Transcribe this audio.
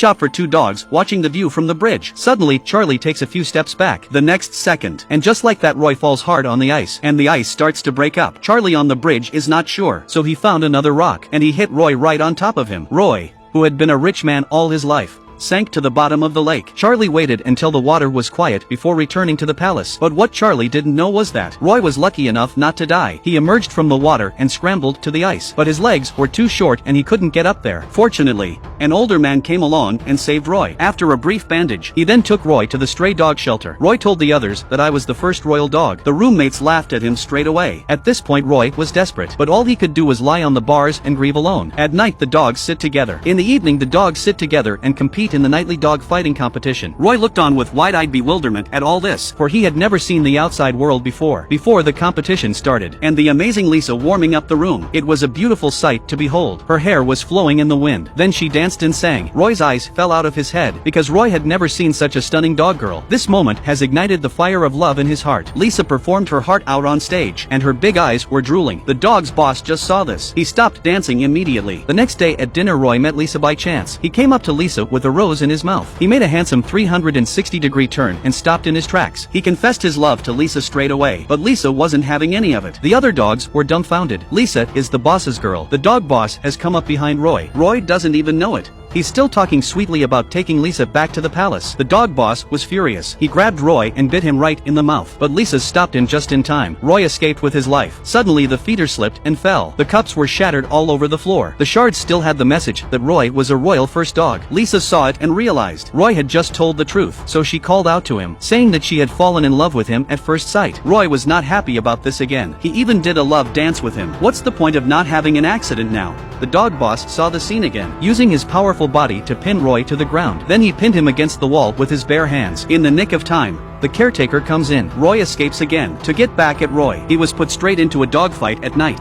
chop for two dogs watching the view from the bridge. Suddenly, Charlie takes a few steps back. The next second, and just like that, Roy falls hard on the ice, and the ice starts to break up. Charlie on the bridge is not sure, so he found another rock, and he hit Roy right on top of him. Roy, who had been a rich man all his life, sank to the bottom of the lake. Charlie waited until the water was quiet before returning to the palace. But what Charlie didn't know was that Roy was lucky enough not to die. He emerged from the water and scrambled to the ice, but his legs were too short and he couldn't get up there. Fortunately, an older man came along and saved Roy. After a brief bandage, he then took Roy to the stray dog shelter. Roy told the others that I was the first royal dog. The roommates laughed at him straight away. At this point, Roy was desperate, but all he could do was lie on the bars and grieve alone. At night, the dogs sit together. In the evening, the dogs sit together and compete in the nightly dog fighting competition. Roy looked on with wide-eyed bewilderment at all this, for he had never seen the outside world before the competition started, and the amazing Lisa warming up the room. It was a beautiful sight to behold. Her hair was flowing in the wind. Then she danced and sang. Roy's eyes fell out of his head, because Roy had never seen such a stunning dog girl. This moment has ignited the fire of love in his heart. Lisa performed her heart out on stage, and her big eyes were drooling. The dog's boss just saw this. He stopped dancing immediately. The next day at dinner, Roy met Lisa by chance. He came up to Lisa with a rose in his mouth. He made a handsome 360-degree turn and stopped in his tracks. He confessed his love to Lisa straight away, but Lisa wasn't having any of it. The other dogs were dumbfounded. Lisa is the boss's girl. The dog boss has come up behind Roy. Roy doesn't even know it. He's still talking sweetly about taking Lisa back to the palace. The dog boss was furious. He grabbed Roy and bit him right in the mouth, but Lisa stopped him just in time. Roy escaped with his life. Suddenly the feeder slipped and fell. The cups were shattered all over the floor. The shards still had the message that Roy was a royal first dog. Lisa saw it and realized Roy had just told the truth, so she called out to him, saying that she had fallen in love with him at first sight. Roy was not happy about this again. He even did a love dance with him. What's the point of not having an accident now? The dog boss saw the scene again, using his powerful body to pin Roy to the ground. Then he pinned him against the wall with his bare hands. In the nick of time, the caretaker comes in. Roy escapes again. To get back at Roy, he was put straight into a dogfight at night.